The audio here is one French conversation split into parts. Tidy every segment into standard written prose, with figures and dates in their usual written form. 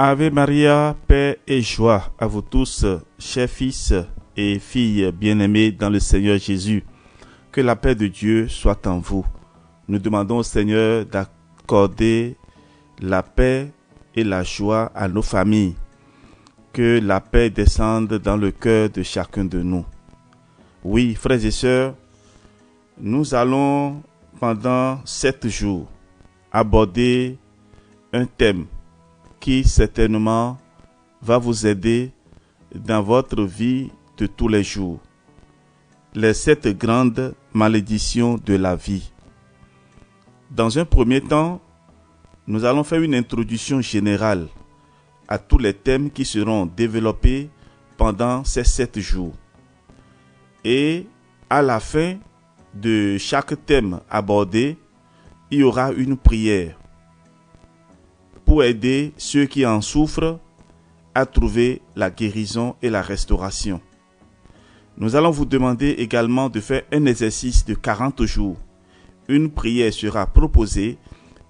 Ave Maria, paix et joie à vous tous, chers fils et filles bien-aimés dans le Seigneur Jésus. Que la paix de Dieu soit en vous. Nous demandons au Seigneur d'accorder la paix et la joie à nos familles. Que la paix descende dans le cœur de chacun de nous. Oui, frères et sœurs, nous allons pendant 7 jours aborder un thème qui certainement va vous aider dans votre vie de tous les jours. Les 7 grandes malédictions de la vie. Dans un premier temps, nous allons faire une introduction générale à tous les thèmes qui seront développés pendant ces 7 jours. Et à la fin de chaque thème abordé, il y aura une prière pour aider ceux qui en souffrent à trouver la guérison et la restauration. Nous allons vous demander également de faire un exercice de 40 jours. Une prière sera proposée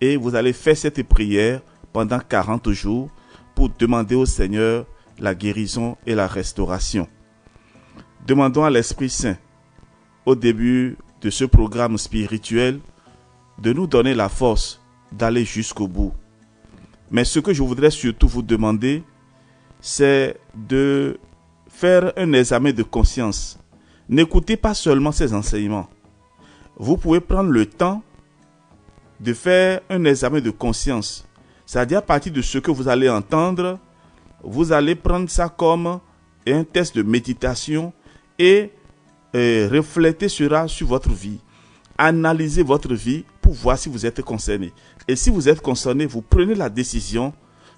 et vous allez faire cette prière pendant 40 jours pour demander au Seigneur la guérison et la restauration. Demandons à l'Esprit Saint, au début de ce programme spirituel, de nous donner la force d'aller jusqu'au bout. Mais ce que je voudrais surtout vous demander, c'est de faire un examen de conscience. N'écoutez pas seulement ces enseignements. Vous pouvez prendre le temps de faire un examen de conscience. C'est-à-dire à partir de ce que vous allez entendre, vous allez prendre ça comme un test de méditation et refléter cela sur votre vie. Analysez votre vie pour voir si vous êtes concerné. Et si vous êtes concerné, vous prenez la décision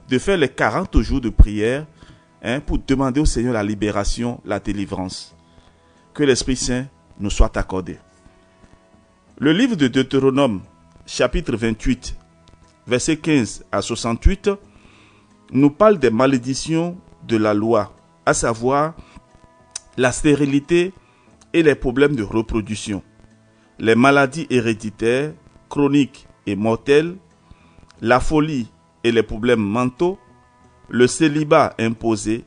de faire les 40 jours de prière pour demander au Seigneur la libération, la délivrance. Que l'Esprit Saint nous soit accordé. Le livre de Deutéronome, chapitre 28, versets 15 à 68, nous parle des malédictions de la loi, à savoir la stérilité et les problèmes de reproduction, les maladies héréditaires, chroniques et mortelles, la folie et les problèmes mentaux, le célibat imposé,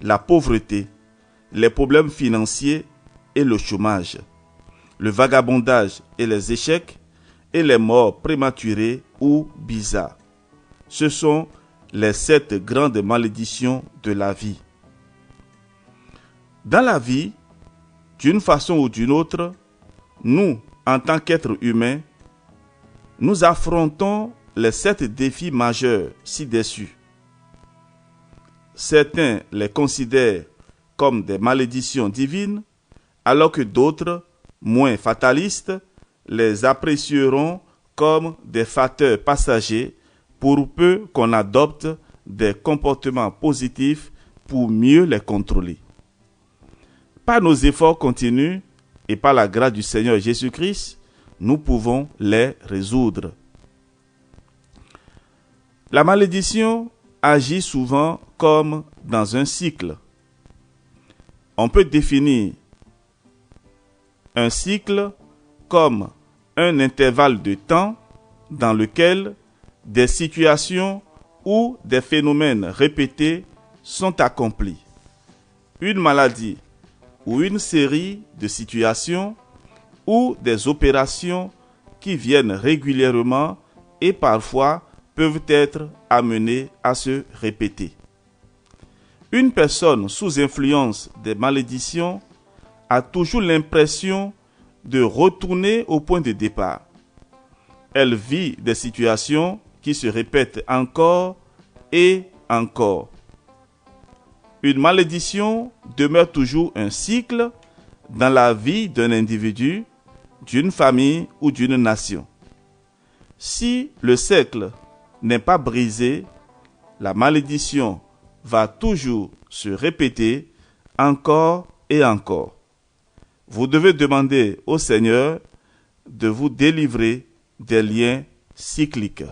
la pauvreté, les problèmes financiers et le chômage, le vagabondage et les échecs, et les morts prématurées ou bizarres. Ce sont les 7 grandes malédictions de la vie. Dans la vie, d'une façon ou d'une autre, nous, en tant qu'êtres humains, nous affrontons les 7 défis majeurs ci-dessus. Certains les considèrent comme des malédictions divines, alors que d'autres, moins fatalistes, les apprécieront comme des facteurs passagers pour peu qu'on adopte des comportements positifs pour mieux les contrôler. Par nos efforts continus et par la grâce du Seigneur Jésus-Christ, nous pouvons les résoudre. La malédiction agit souvent comme dans un cycle. On peut définir un cycle comme un intervalle de temps dans lequel des situations ou des phénomènes répétés sont accomplis. Une maladie ou une série de situations ou des opérations qui viennent régulièrement et parfois peuvent être amenées à se répéter. Une personne sous influence des malédictions a toujours l'impression de retourner au point de départ. Elle vit des situations qui se répètent encore et encore. Une malédiction demeure toujours un cycle dans la vie d'un individu, d'une famille ou d'une nation. Si le cercle n'est pas brisé, la malédiction va toujours se répéter encore et encore. Vous devez demander au Seigneur de vous délivrer des liens cycliques.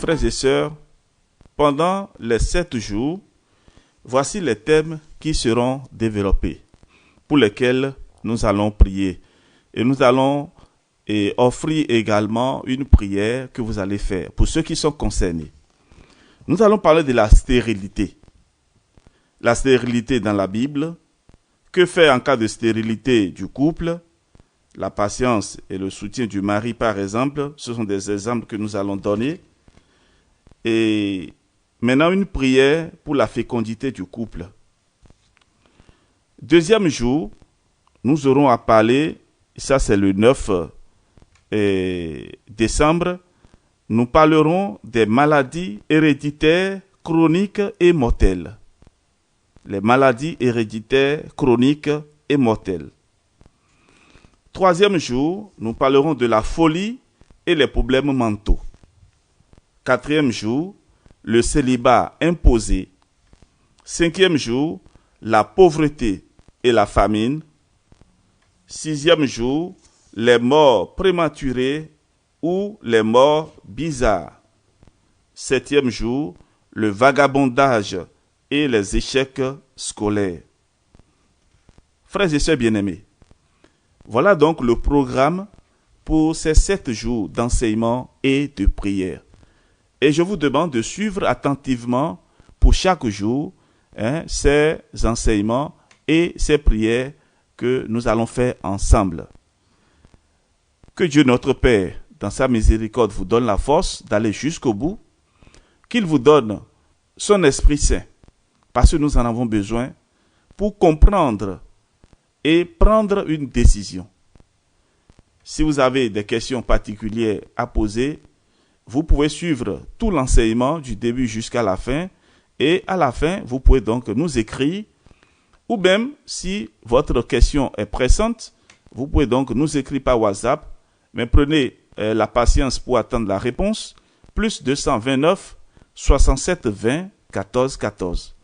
frères et sœurs, pendant les 7 jours, voici les thèmes qui seront développés, pour lesquels nous allons prier. Et nous allons offrir également une prière que vous allez faire pour ceux qui sont concernés. Nous allons parler de la stérilité. La stérilité dans la Bible. Que faire en cas de stérilité du couple? La patience et le soutien du mari, par exemple, ce sont des exemples que nous allons donner. Et maintenant, une prière pour la fécondité du couple. Deuxième jour, nous aurons à parler, ça c'est le 9 décembre, nous parlerons des maladies héréditaires, chroniques et mortelles. Les maladies héréditaires, chroniques et mortelles. Troisième jour, nous parlerons de la folie et les problèmes mentaux. Quatrième jour, le célibat imposé. Cinquième jour, la pauvreté et la famine. Sixième jour, les morts prématurées ou les morts bizarres. Septième jour, le vagabondage et les échecs scolaires. Frères et sœurs bien-aimés, voilà donc le programme pour ces 7 jours d'enseignement et de prière. Et je vous demande de suivre attentivement pour chaque jour ces enseignements et ces prières que nous allons faire ensemble. Que Dieu notre Père, dans sa miséricorde, vous donne la force d'aller jusqu'au bout, qu'il vous donne son Esprit Saint, parce que nous en avons besoin pour comprendre et prendre une décision. Si vous avez des questions particulières à poser, vous pouvez suivre tout l'enseignement du début jusqu'à la fin, et à la fin, vous pouvez donc nous écrire, ou même, si votre question est pressante, vous pouvez donc nous écrire par WhatsApp, mais prenez la patience pour attendre la réponse, plus 229 67 20 14 14.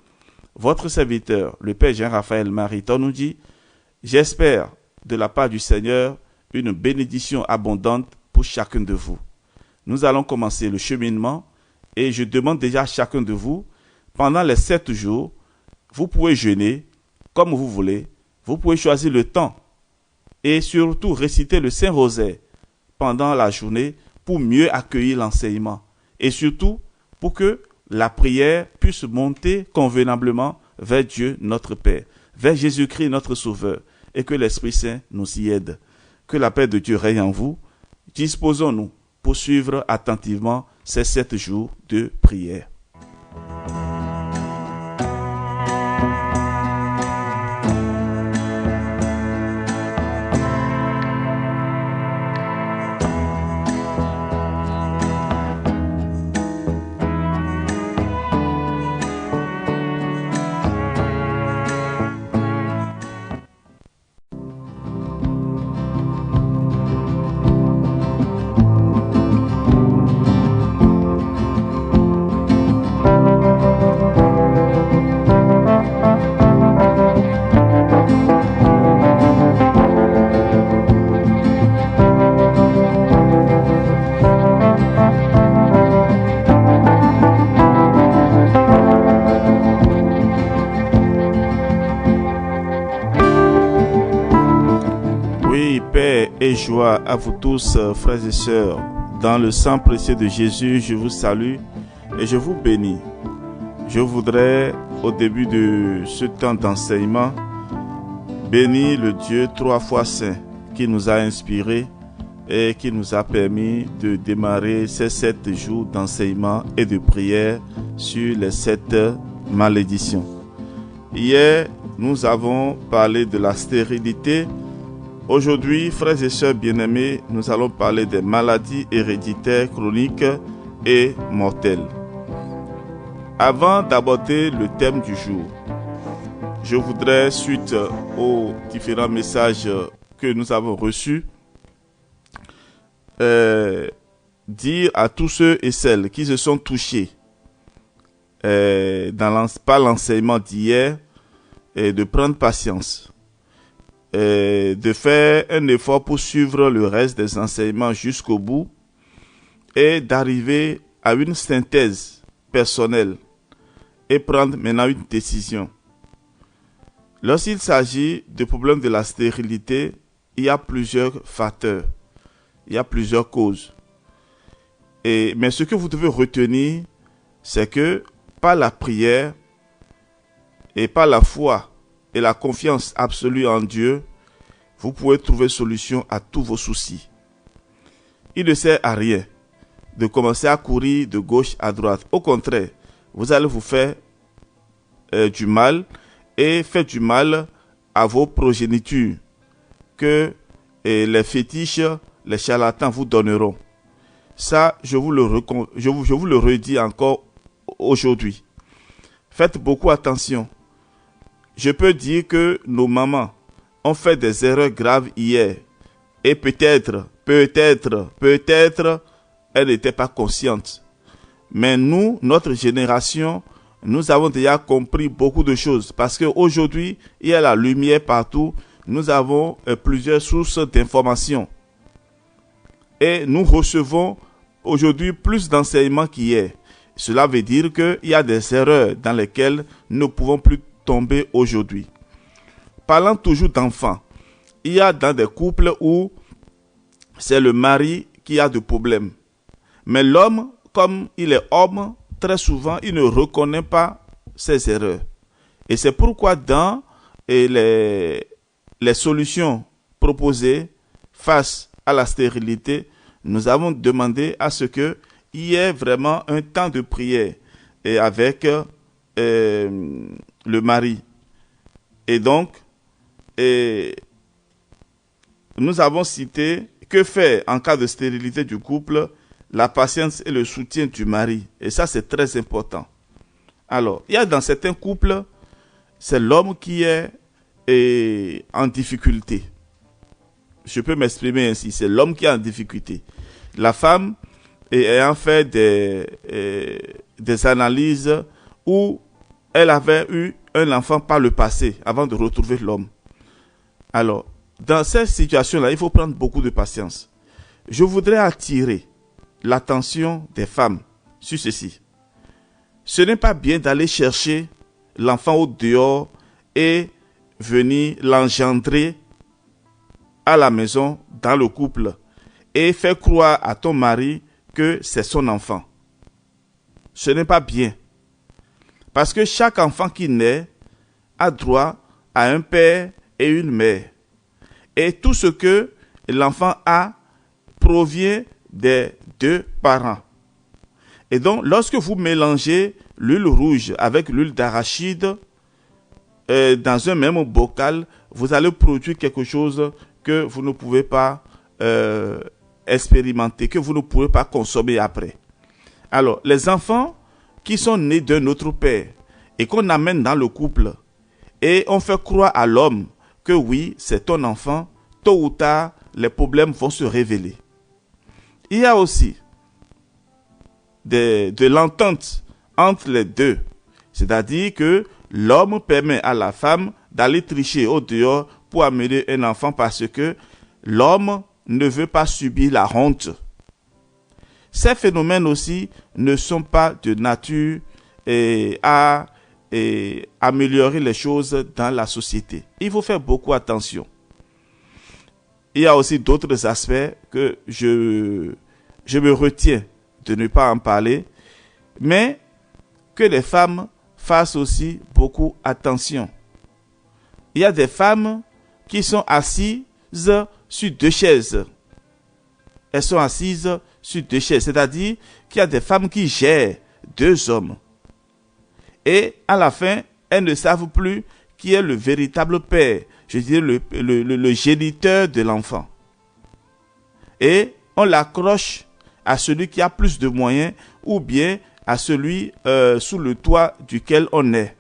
Votre serviteur, le Père Jean-Raphaël Mariton, nous dit: j'espère de la part du Seigneur une bénédiction abondante pour chacun de vous. Nous allons commencer le cheminement et je demande déjà à chacun de vous, pendant les 7 jours, vous pouvez jeûner comme vous voulez, vous pouvez choisir le temps et surtout réciter le Saint-Rosaire pendant la journée pour mieux accueillir l'enseignement et surtout pour que la prière puisse monter convenablement vers Dieu notre Père, vers Jésus-Christ notre Sauveur, et que l'Esprit Saint nous y aide. Que la paix de Dieu règne en vous. Disposons-nous pour suivre attentivement ces 7 jours de prière. Et joie à vous tous, frères et sœurs. Dans le sang précieux de Jésus, je vous salue et je vous bénis. Je voudrais, au début de ce temps d'enseignement, bénir le Dieu 3 fois saint qui nous a inspirés et qui nous a permis de démarrer ces 7 jours d'enseignement et de prière sur les 7 malédictions. Hier, nous avons parlé de la stérilité. Aujourd'hui, frères et sœurs bien-aimés, nous allons parler des maladies héréditaires, chroniques et mortelles. Avant d'aborder le thème du jour, je voudrais, suite aux différents messages que nous avons reçus, dire à tous ceux et celles qui se sont touchés par l'enseignement d'hier de prendre patience. De faire un effort pour suivre le reste des enseignements jusqu'au bout et d'arriver à une synthèse personnelle et prendre maintenant une décision. Lorsqu'il s'agit de problèmes de la stérilité, il y a plusieurs facteurs, il y a plusieurs causes. Mais ce que vous devez retenir, c'est que par la prière et par la foi et la confiance absolue en Dieu, vous pouvez trouver solution à tous vos soucis. Il ne sert à rien de commencer à courir de gauche à droite. Au contraire, vous allez vous faire du mal et faire du mal à vos progénitures que les fétiches, les charlatans vous donneront. Ça, je vous le redis encore aujourd'hui. Faites beaucoup attention. Je peux dire que nos mamans ont fait des erreurs graves hier. Et peut-être, elles n'étaient pas conscientes. Mais nous, notre génération, nous avons déjà compris beaucoup de choses. Parce qu'aujourd'hui, il y a la lumière partout. Nous avons plusieurs sources d'informations. Et nous recevons aujourd'hui plus d'enseignements qu'hier. Cela veut dire qu'il y a des erreurs dans lesquelles nous ne pouvons plus tomber aujourd'hui. Parlant toujours d'enfants, il y a dans des couples où c'est le mari qui a des problèmes. Mais l'homme, comme il est homme, très souvent, il ne reconnaît pas ses erreurs. Et c'est pourquoi dans les solutions proposées face à la stérilité, nous avons demandé à ce qu'il y ait vraiment un temps de prière et avec le mari. Et donc, nous avons cité que faire en cas de stérilité du couple, la patience et le soutien du mari. Et ça, c'est très important. Alors, il y a dans certains couples, c'est l'homme qui est en difficulté. Je peux m'exprimer ainsi, c'est l'homme qui est en difficulté. La femme ayant fait des analyses où elle avait eu un enfant par le passé avant de retrouver l'homme. Alors, dans cette situation-là, il faut prendre beaucoup de patience. Je voudrais attirer l'attention des femmes sur ceci. Ce n'est pas bien d'aller chercher l'enfant au dehors et venir l'engendrer à la maison, dans le couple, et faire croire à ton mari que c'est son enfant. Ce n'est pas bien. Parce que chaque enfant qui naît a droit à un père et une mère. Et tout ce que l'enfant a provient des deux parents. Et donc, lorsque vous mélangez l'huile rouge avec l'huile d'arachide dans un même bocal, vous allez produire quelque chose que vous ne pouvez pas expérimenter, que vous ne pouvez pas consommer après. Alors, les enfants qui sont nés d'un autre père et qu'on amène dans le couple et on fait croire à l'homme que oui, c'est ton enfant, tôt ou tard, les problèmes vont se révéler. Il y a aussi de l'entente entre les deux. C'est-à-dire que l'homme permet à la femme d'aller tricher au dehors pour amener un enfant parce que l'homme ne veut pas subir la honte. Ces phénomènes aussi ne sont pas de nature à améliorer les choses dans la société. Il faut faire beaucoup attention. Il y a aussi d'autres aspects que je me retiens de ne pas en parler, mais que les femmes fassent aussi beaucoup attention. Il y a des femmes qui sont assises sur deux chaises. Elles sont assises sur deux chaises, c'est-à-dire qu'il y a des femmes qui gèrent deux hommes. Et à la fin, elles ne savent plus qui est le véritable père, je dirais le géniteur de l'enfant. Et on l'accroche à celui qui a plus de moyens ou bien à celui sous le toit duquel on est.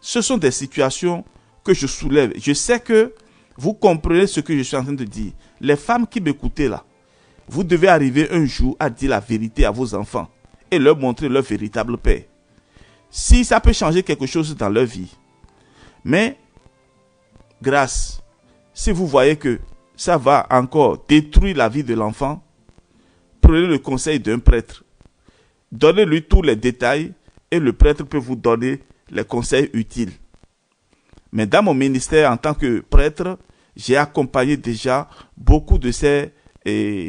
Ce sont des situations que je soulève. Je sais que vous comprenez ce que je suis en train de dire. Les femmes qui m'écoutez là, vous devez arriver un jour à dire la vérité à vos enfants et leur montrer leur véritable père. Si ça peut changer quelque chose dans leur vie. Mais, grâce, si vous voyez que ça va encore détruire la vie de l'enfant, prenez le conseil d'un prêtre. Donnez-lui tous les détails et le prêtre peut vous donner les conseils utiles. Mais dans mon ministère en tant que prêtre, j'ai accompagné déjà beaucoup de ces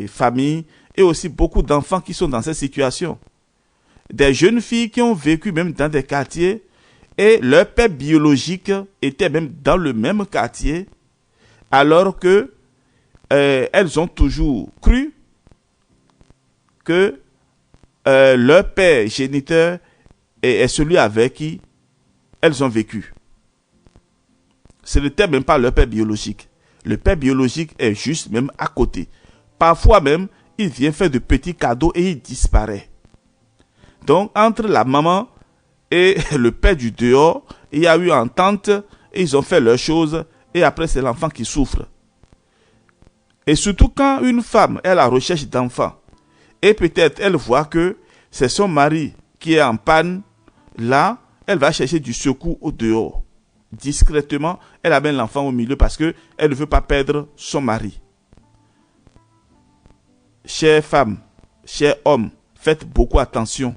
familles et aussi beaucoup d'enfants qui sont dans cette situation. Des jeunes filles qui ont vécu même dans des quartiers et leur père biologique était même dans le même quartier alors que elles ont toujours cru que leur père géniteur est celui avec qui elles ont vécu. Ce n'était même pas leur père biologique. Le père biologique est juste même à côté. Parfois même, il vient faire de petits cadeaux et il disparaît. Donc, entre la maman et le père du dehors, il y a eu entente et ils ont fait leurs choses et après c'est l'enfant qui souffre. Et surtout quand une femme est à la recherche d'enfants et peut-être elle voit que c'est son mari qui est en panne, là, elle va chercher du secours au dehors. Discrètement, elle amène l'enfant au milieu parce qu'elle ne veut pas perdre son mari. Chères femmes, chers hommes, faites beaucoup attention.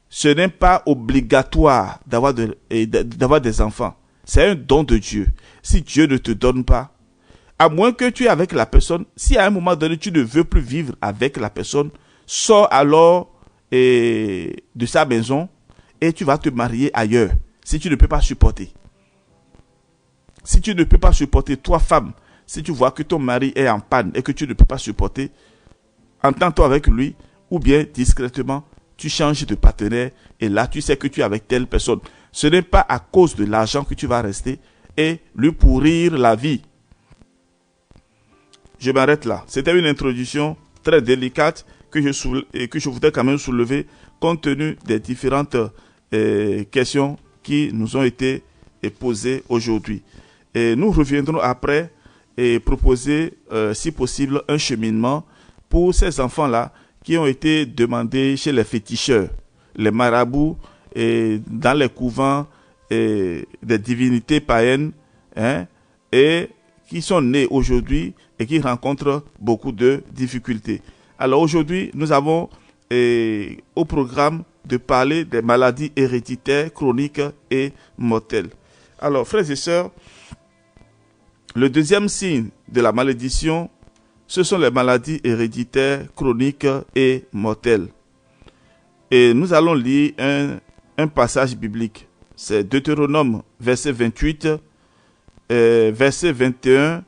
Ce n'est pas obligatoire d'avoir des enfants. C'est un don de Dieu. Si Dieu ne te donne pas, à moins que tu es avec la personne, si à un moment donné tu ne veux plus vivre avec la personne, sors alors de sa maison et tu vas te marier ailleurs si tu ne peux pas supporter. Si tu ne peux pas supporter, toi femme, si tu vois que ton mari est en panne et que tu ne peux pas supporter, entends-toi avec lui ou bien discrètement, tu changes de partenaire et là tu sais que tu es avec telle personne. Ce n'est pas à cause de l'argent que tu vas rester et lui pourrir la vie. Je m'arrête là. C'était une introduction très délicate que je voudrais quand même soulever compte tenu des différentes questions qui nous ont été posées aujourd'hui. Et nous reviendrons après et proposer, si possible, un cheminement pour ces enfants-là qui ont été demandés chez les féticheurs, les marabouts, et dans les couvents des divinités païennes, et qui sont nés aujourd'hui et qui rencontrent beaucoup de difficultés. Alors aujourd'hui, nous avons au programme de parler des maladies héréditaires, chroniques et mortelles. Alors, frères et sœurs, le deuxième signe de la malédiction, ce sont les maladies héréditaires, chroniques et mortelles. Et nous allons lire un passage biblique. C'est Deutéronome, verset 28, verset 21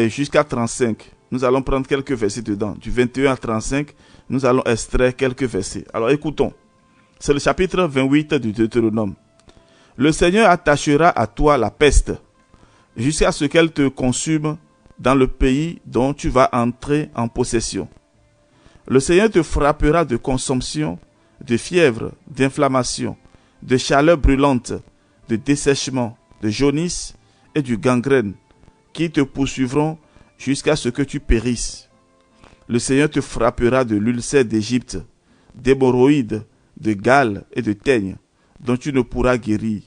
jusqu'à 35. Nous allons prendre quelques versets dedans. Du 21 à 35, nous allons extraire quelques versets. Alors écoutons. C'est le chapitre 28 du Deutéronome. Le Seigneur attachera à toi la peste, jusqu'à ce qu'elle te consume dans le pays dont tu vas entrer en possession. Le Seigneur te frappera de consomption, de fièvre, d'inflammation, de chaleur brûlante, de dessèchement, de jaunisse et du gangrène, qui te poursuivront jusqu'à ce que tu périsses. Le Seigneur te frappera de l'ulcère d'Égypte, d'hémorroïdes, de gale et de teigne, dont tu ne pourras guérir.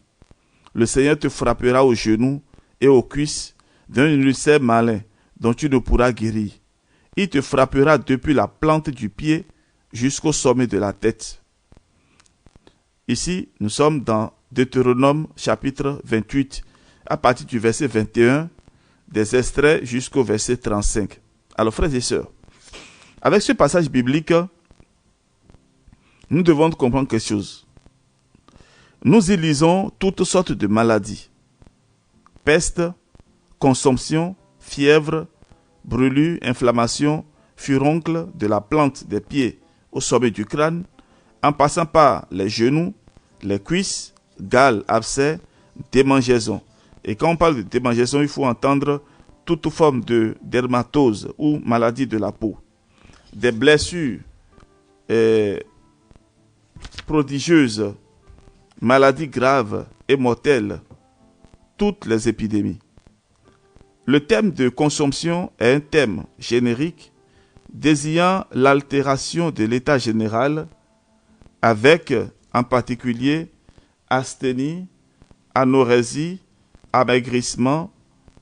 Le Seigneur te frappera aux genoux et aux cuisses d'un ulcère malin, dont tu ne pourras guérir. Il te frappera depuis la plante du pied jusqu'au sommet de la tête. Ici, nous sommes dans Deutéronome chapitre 28, à partir du verset 21, des extraits jusqu'au verset 35. Alors, frères et sœurs, avec ce passage biblique, nous devons comprendre quelque chose. Nous y lisons toutes sortes de maladies. Peste, consomption, fièvre, brûlure, inflammation, furoncle de la plante des pieds au sommet du crâne, en passant par les genoux, les cuisses, gale, abcès, démangeaison. Et quand on parle de démangeaison, il faut entendre toute forme de dermatose ou maladie de la peau. Des blessures prodigieuses, maladies graves et mortelles, toutes les épidémies. Le thème de consomption est un thème générique désignant l'altération de l'état général avec, en particulier, asthénie, anorésie, amaigrissement,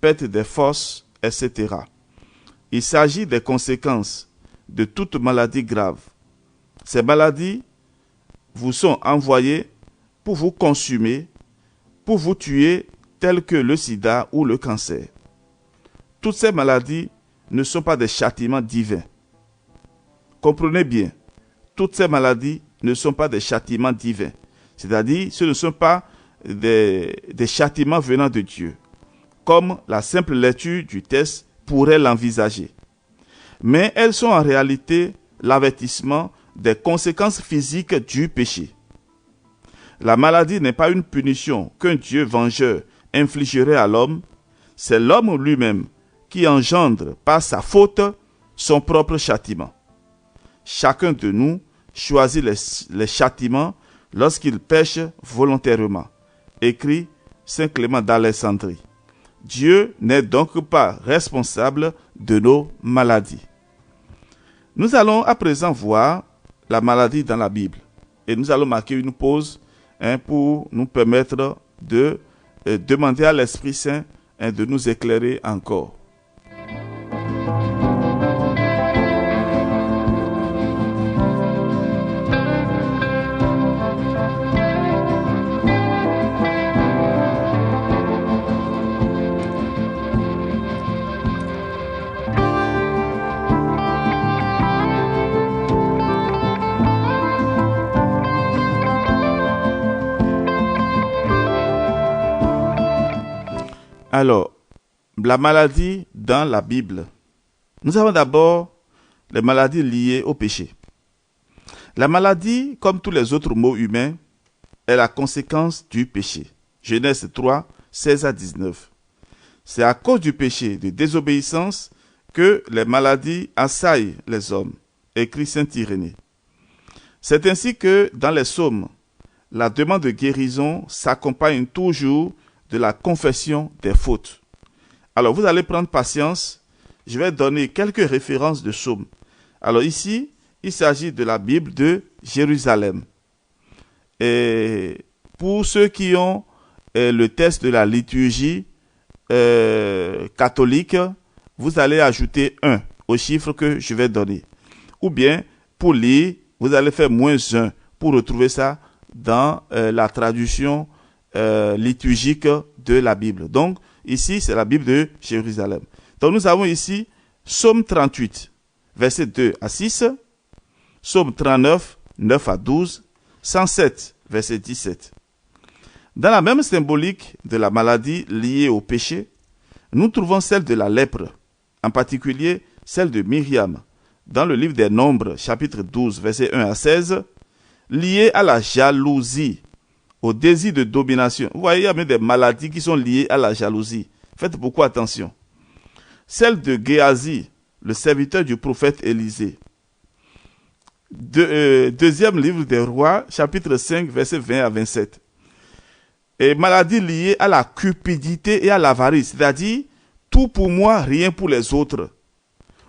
perte des forces, etc. Il s'agit des conséquences de toute maladie grave. Ces maladies vous sont envoyées pour vous consumer, pour vous tuer, telles que le sida ou le cancer. Toutes ces maladies ne sont pas des châtiments divins. Comprenez bien, toutes ces maladies ne sont pas des châtiments divins. C'est-à-dire, ce ne sont pas des châtiments venant de Dieu, comme la simple lecture du texte pourrait l'envisager. Mais elles sont en réalité l'avertissement des conséquences physiques du péché. La maladie n'est pas une punition qu'un Dieu vengeur infligerait à l'homme, c'est l'homme lui-même qui engendre par sa faute son propre châtiment. Chacun de nous choisit les châtiments lorsqu'il pêche volontairement, écrit Saint Clément d'Alexandrie. Dieu n'est donc pas responsable de nos maladies. Nous allons à présent voir la maladie dans la Bible et nous allons marquer une pause pour nous permettre de demander à l'Esprit Saint de nous éclairer encore. Alors, la maladie dans la Bible. Nous avons d'abord les maladies liées au péché. La maladie, comme tous les autres maux humains, est la conséquence du péché. Genèse 3, 16 à 19. C'est à cause du péché de désobéissance que les maladies assaillent les hommes, écrit saint Irénée. C'est ainsi que dans les psaumes, la demande de guérison s'accompagne toujours de la confession des fautes. Alors vous allez prendre patience, je vais donner quelques références de psaumes. Alors ici, il s'agit de la Bible de Jérusalem. Et pour ceux qui ont le texte de la liturgie catholique, vous allez ajouter 1 au chiffre que je vais donner. Ou bien, pour lire, vous allez faire -1 pour retrouver ça dans la traduction liturgique de la Bible. Donc, ici, c'est la Bible de Jérusalem. Donc, nous avons ici Psaume 38, versets 2 à 6, Psaume 39, 9 à 12, 107, verset 17. Dans la même symbolique de la maladie liée au péché, nous trouvons celle de la lèpre, en particulier celle de Myriam, dans le livre des Nombres, chapitre 12, verset 1 à 16, liée à la jalousie, au désir de domination. Vous voyez, il y a même des maladies qui sont liées à la jalousie. Faites beaucoup attention. Celle de Géasi, le serviteur du prophète Élisée. Deuxième livre des rois, chapitre 5, versets 20 à 27. Et maladie liée à la cupidité et à l'avarice, c'est-à-dire tout pour moi, rien pour les autres.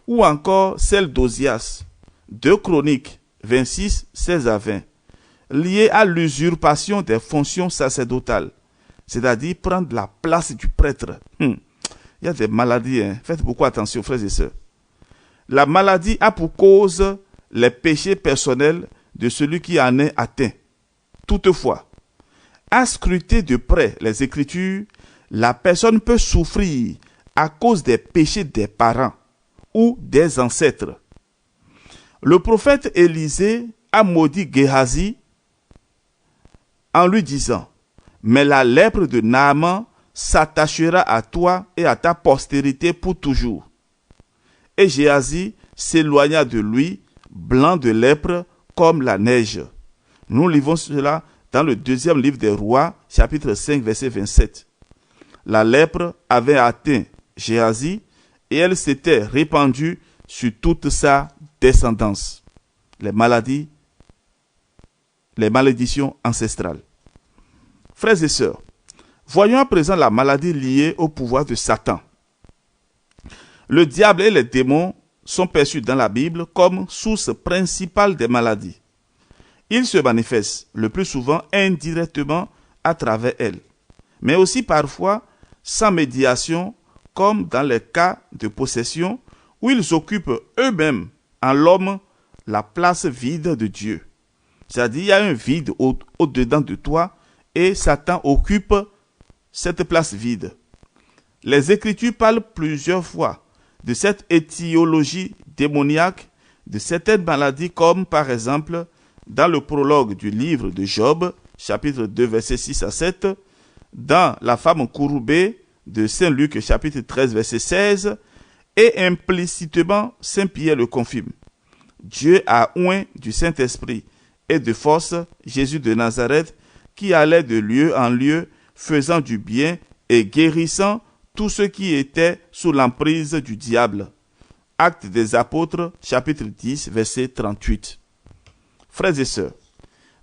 Ou encore celle d'Ozias, 2 Chroniques, 26, 16 à 20. Lié à l'usurpation des fonctions sacerdotales, c'est-à-dire prendre la place du prêtre. Il y a des maladies, faites beaucoup attention, frères et sœurs. La maladie a pour cause les péchés personnels de celui qui en est atteint. Toutefois, à scruter de près les Écritures, la personne peut souffrir à cause des péchés des parents ou des ancêtres. Le prophète Élisée a maudit Géasi en lui disant « Mais la lèpre de Naaman s'attachera à toi et à ta postérité pour toujours. » Et Géasi s'éloigna de lui, blanc de lèpre comme la neige. Nous lisons cela dans le 2e livre des rois, chapitre 5, verset 27. La lèpre avait atteint Géasi et elle s'était répandue sur toute sa descendance. Les malédictions ancestrales. Frères et sœurs, voyons à présent la maladie liée au pouvoir de Satan. Le diable et les démons sont perçus dans la Bible comme source principale des maladies. Ils se manifestent le plus souvent indirectement à travers elles, mais aussi parfois sans médiation, comme dans les cas de possession où ils occupent eux-mêmes en l'homme la place vide de Dieu. C'est-à-dire, il y a un vide au-dedans de toi et Satan occupe cette place vide. Les Écritures parlent plusieurs fois de cette étiologie démoniaque, de certaines maladies comme par exemple dans le prologue du livre de Job, chapitre 2, versets 6 à 7, dans la femme courbée de Saint Luc, chapitre 13, verset 16, et implicitement, Saint Pierre le confirme. Dieu a oint du Saint-Esprit et de force Jésus de Nazareth, qui allait de lieu en lieu, faisant du bien et guérissant tous ceux qui étaient sous l'emprise du diable. Actes des Apôtres, chapitre 10, verset 38. Frères et sœurs,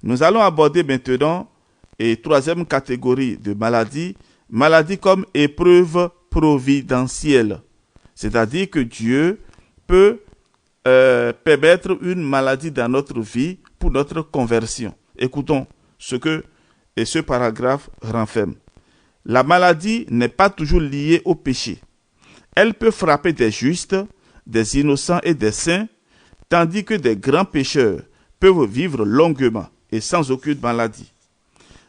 nous allons aborder maintenant la troisième catégorie de maladies, maladies comme épreuve providentielle. C'est-à-dire que Dieu peut permettre une maladie dans notre vie pour notre conversion. Écoutons ce paragraphe renferme. La maladie n'est pas toujours liée au péché. Elle peut frapper des justes, des innocents et des saints, tandis que des grands pécheurs peuvent vivre longuement et sans aucune maladie.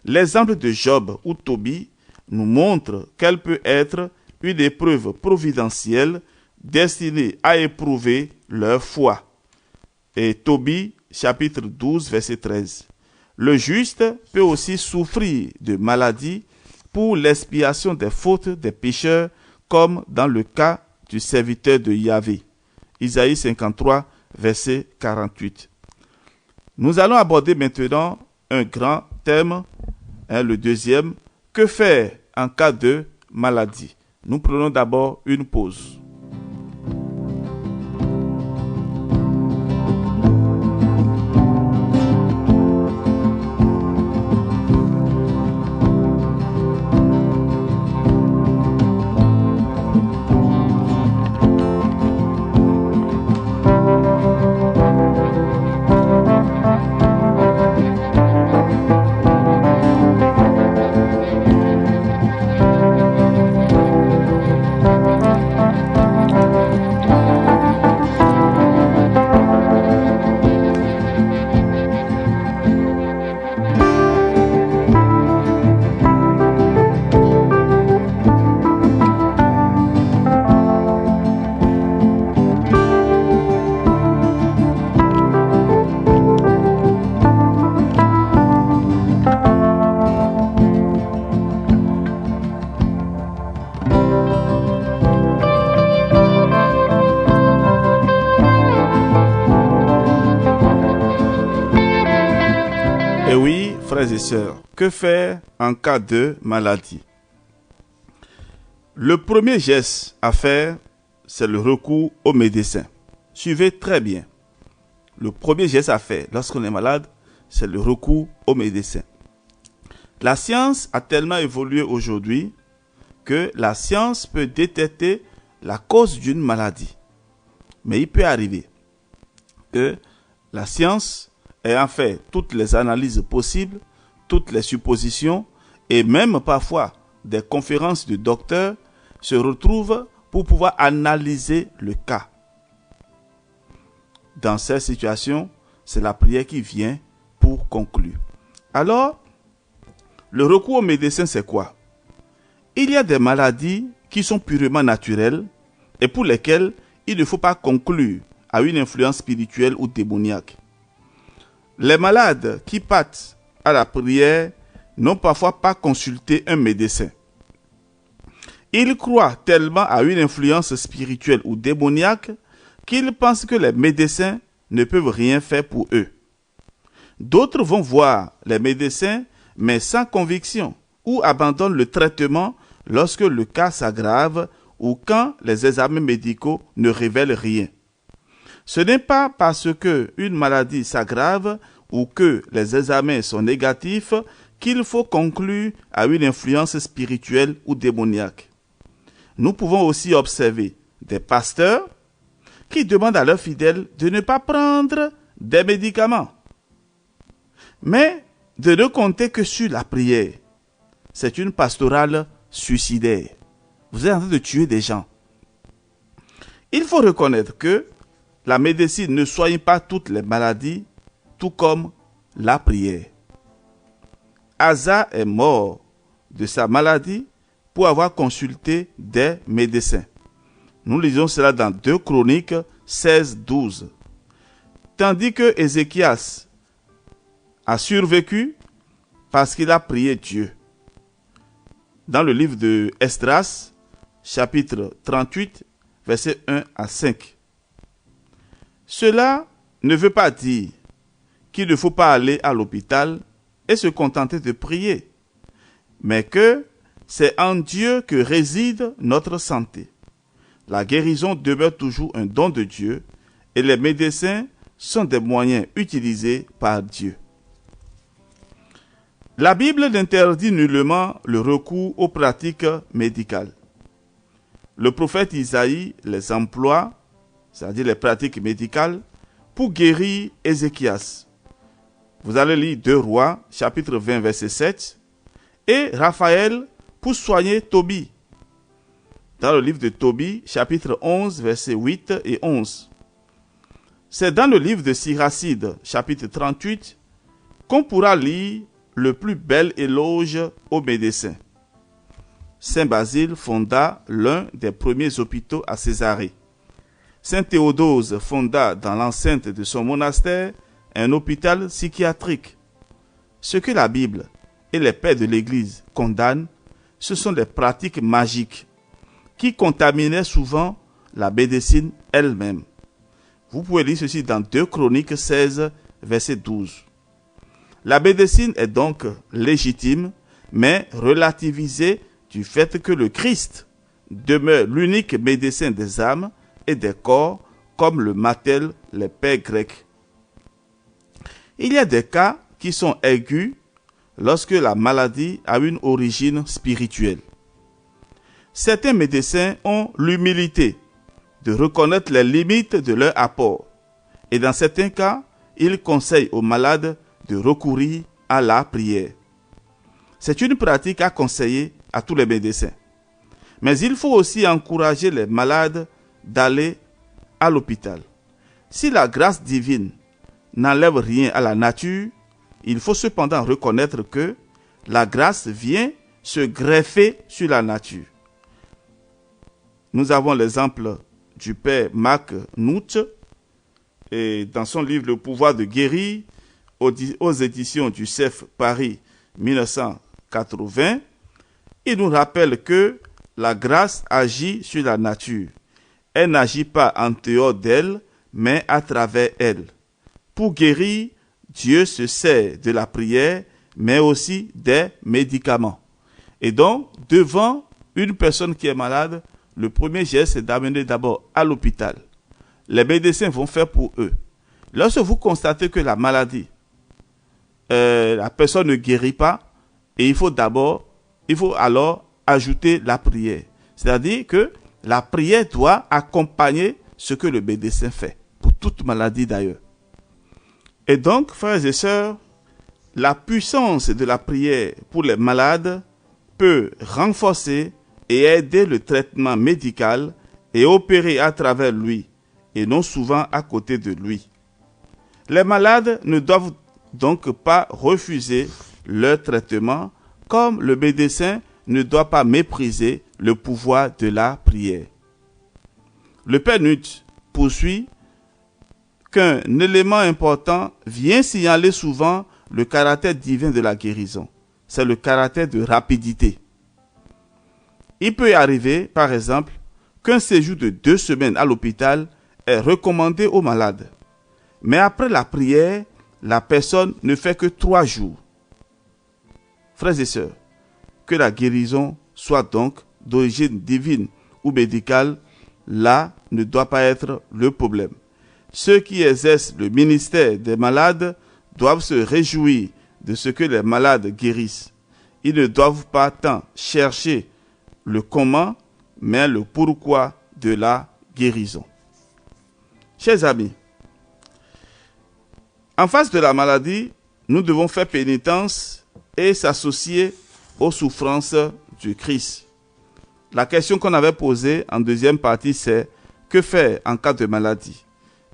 L'exemple de Job ou Tobie nous montre qu'elle peut être une épreuve providentielle destinée à éprouver leur foi. Et Tobie, chapitre 12, verset 13. Le juste peut aussi souffrir de maladies pour l'expiation des fautes des pécheurs, comme dans le cas du serviteur de Yahvé. Isaïe 53, verset 48. Nous allons aborder maintenant un grand thème, le deuxième. Que faire en cas de maladie? Nous prenons d'abord une pause. Et oui, frères et sœurs, que faire en cas de maladie? Le premier geste à faire, c'est le recours au médecin. Suivez très bien. Le premier geste à faire lorsqu'on est malade, c'est le recours au médecin. La science a tellement évolué aujourd'hui que la science peut détecter la cause d'une maladie. Mais il peut arriver que la science ayant fait toutes les analyses possibles, toutes les suppositions et même parfois des conférences de docteurs se retrouvent pour pouvoir analyser le cas. Dans cette situation, c'est la prière qui vient pour conclure. Alors, le recours au médecin, c'est quoi? Il y a des maladies qui sont purement naturelles et pour lesquelles il ne faut pas conclure à une influence spirituelle ou démoniaque. Les malades qui partent à la prière n'ont parfois pas consulté un médecin. Ils croient tellement à une influence spirituelle ou démoniaque qu'ils pensent que les médecins ne peuvent rien faire pour eux. D'autres vont voir les médecins mais sans conviction ou abandonnent le traitement lorsque le cas s'aggrave ou quand les examens médicaux ne révèlent rien. Ce n'est pas parce qu'une maladie s'aggrave ou que les examens sont négatifs qu'il faut conclure à une influence spirituelle ou démoniaque. Nous pouvons aussi observer des pasteurs qui demandent à leurs fidèles de ne pas prendre des médicaments, mais de ne compter que sur la prière. C'est une pastorale suicidaire. Vous êtes en train de tuer des gens. Il faut reconnaître que la médecine ne soigne pas toutes les maladies, tout comme la prière. Asa est mort de sa maladie pour avoir consulté des médecins. Nous lisons cela dans 2 Chroniques 16, 12. Tandis que Ézéchias a survécu parce qu'il a prié Dieu. Dans le livre de Esdras, chapitre 38, versets 1 à 5. Cela ne veut pas dire qu'il ne faut pas aller à l'hôpital et se contenter de prier, mais que c'est en Dieu que réside notre santé. La guérison demeure toujours un don de Dieu et les médecins sont des moyens utilisés par Dieu. La Bible n'interdit nullement le recours aux pratiques médicales. Le prophète Isaïe les emploie, c'est-à-dire les pratiques médicales, pour guérir Ézéchias. Vous allez lire 2 Rois, chapitre 20, verset 7, et Raphaël pour soigner Tobie. Dans le livre de Tobie, chapitre 11, versets 8 et 11. C'est dans le livre de Siracide, chapitre 38, qu'on pourra lire le plus bel éloge aux médecins. Saint Basile fonda l'un des premiers hôpitaux à Césarée. Saint Théodose fonda dans l'enceinte de son monastère un hôpital psychiatrique. Ce que la Bible et les pères de l'Église condamnent, ce sont des pratiques magiques qui contaminaient souvent la médecine elle-même. Vous pouvez lire ceci dans 2 Chroniques 16, verset 12. La médecine est donc légitime, mais relativisée du fait que le Christ demeure l'unique médecin des âmes et des corps, comme le martèlent les pères grecs. Il y a des cas qui sont aigus lorsque la maladie a une origine spirituelle. Certains médecins ont l'humilité de reconnaître les limites de leur apport et dans certains cas, ils conseillent aux malades de recourir à la prière. C'est une pratique à conseiller à tous les médecins. Mais il faut aussi encourager les malades d'aller à l'hôpital. Si la grâce divine n'enlève rien à la nature, il faut cependant reconnaître que la grâce vient se greffer sur la nature. Nous avons l'exemple du père Marc Nout, et dans son livre Le pouvoir de guérir, aux éditions du CEF Paris 1980, il nous rappelle que la grâce agit sur la nature. Elle n'agit pas en dehors d'elle, mais à travers elle. Pour guérir, Dieu se sert de la prière, mais aussi des médicaments. Et donc, devant une personne qui est malade, le premier geste, c'est d'amener d'abord à l'hôpital. Les médecins vont faire pour eux. Lorsque vous constatez que la maladie, la personne ne guérit pas, et il faut alors ajouter la prière. C'est-à-dire que la prière doit accompagner ce que le médecin fait, pour toute maladie d'ailleurs. Et donc, frères et sœurs, la puissance de la prière pour les malades peut renforcer et aider le traitement médical et opérer à travers lui, et non souvent à côté de lui. Les malades ne doivent donc pas refuser leur traitement, comme le médecin ne doit pas mépriser le pouvoir de la prière. Le père Nutt poursuit qu'un élément important vient signaler souvent le caractère divin de la guérison. C'est le caractère de rapidité. Il peut arriver, par exemple, qu'un séjour de 2 semaines à l'hôpital est recommandé aux malades. Mais après la prière, la personne ne fait que 3 jours. Frères et sœurs, que la guérison soit donc d'origine divine ou médicale, là ne doit pas être le problème. Ceux qui exercent le ministère des malades doivent se réjouir de ce que les malades guérissent. Ils ne doivent pas tant chercher le comment, mais le pourquoi de la guérison. Chers amis, en face de la maladie, nous devons faire pénitence et s'associer aux souffrances du Christ. La question qu'on avait posée en deuxième partie, c'est que faire en cas de maladie?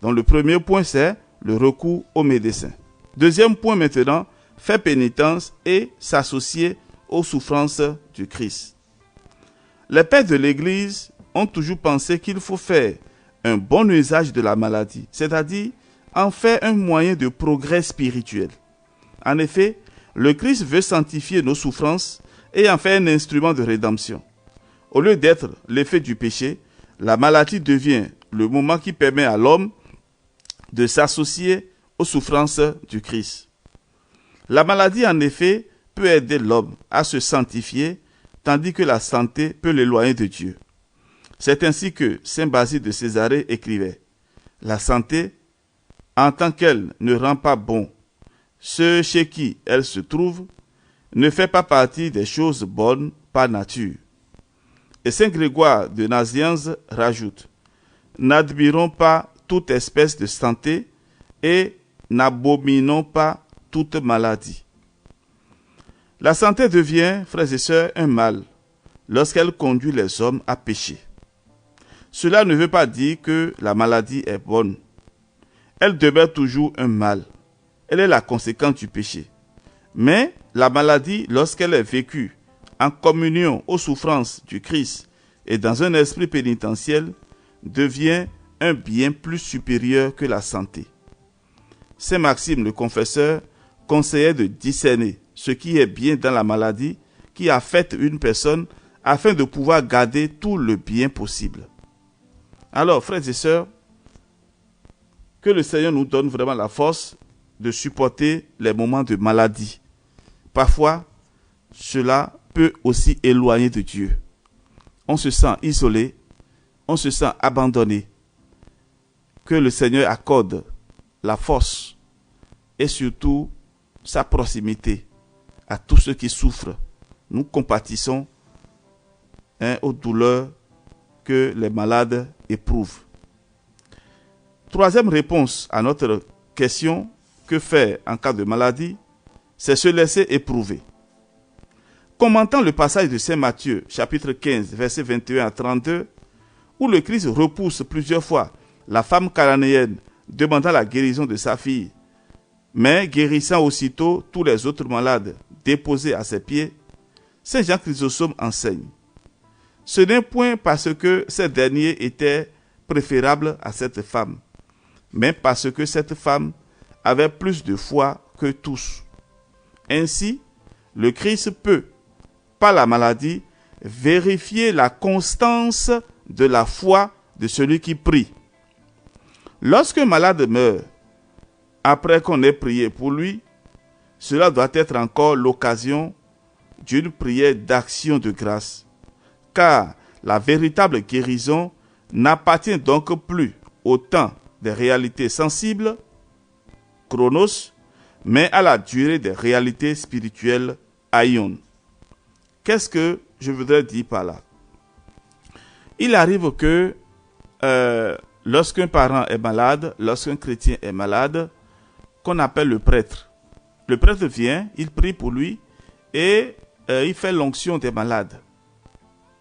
Donc le premier point, c'est le recours au médecin. Deuxième point maintenant, faire pénitence et s'associer aux souffrances du Christ. Les pères de l'Église ont toujours pensé qu'il faut faire un bon usage de la maladie, c'est-à-dire en faire un moyen de progrès spirituel. En effet, le Christ veut sanctifier nos souffrances et en faire un instrument de rédemption. Au lieu d'être l'effet du péché, la maladie devient le moment qui permet à l'homme de s'associer aux souffrances du Christ. La maladie, en effet, peut aider l'homme à se sanctifier, tandis que la santé peut l'éloigner de Dieu. C'est ainsi que saint Basile de Césarée écrivait « La santé, en tant qu'elle ne rend pas bon ceux chez qui elle se trouve, ne fait pas partie des choses bonnes par nature. » Et saint Grégoire de Nazianze rajoute « N'admirons pas toute espèce de santé et n'abominons pas toute maladie. » La santé devient, frères et sœurs, un mal lorsqu'elle conduit les hommes à pécher. Cela ne veut pas dire que la maladie est bonne. Elle demeure toujours un mal. Elle est la conséquence du péché. Mais la maladie, lorsqu'elle est vécue en communion aux souffrances du Christ et dans un esprit pénitentiel, devient un bien plus supérieur que la santé. Saint Maxime le Confesseur conseillait de discerner ce qui est bien dans la maladie qui affecte une personne afin de pouvoir garder tout le bien possible. Alors, frères et sœurs, que le Seigneur nous donne vraiment la force de supporter les moments de maladie. Parfois, cela peut aussi éloigner de Dieu. On se sent isolé, on se sent abandonné. Que le Seigneur accorde la force et surtout sa proximité à tous ceux qui souffrent. Nous compatissons aux douleurs que les malades éprouvent. Troisième réponse à notre question, que faire en cas de maladie, c'est se laisser éprouver. Commentant le passage de Saint Matthieu, chapitre 15, versets 21 à 32, où le Christ repousse plusieurs fois la femme cananéenne demandant la guérison de sa fille, mais guérissant aussitôt tous les autres malades déposés à ses pieds, Saint Jean Chrysostome enseigne. Ce n'est point parce que ces derniers étaient préférables à cette femme, mais parce que cette femme avait plus de foi que tous. Ainsi, le Christ peut, par la maladie, vérifier la constance de la foi de celui qui prie. Lorsqu'un malade meurt, après qu'on ait prié pour lui, cela doit être encore l'occasion d'une prière d'action de grâce, car la véritable guérison n'appartient donc plus au temps des réalités sensibles, chronos, mais à la durée des réalités spirituelles, aion. Qu'est-ce que je voudrais dire par là? Il arrive que lorsqu'un parent est malade, lorsqu'un chrétien est malade, qu'on appelle le prêtre. Le prêtre vient, il prie pour lui et il fait l'onction des malades.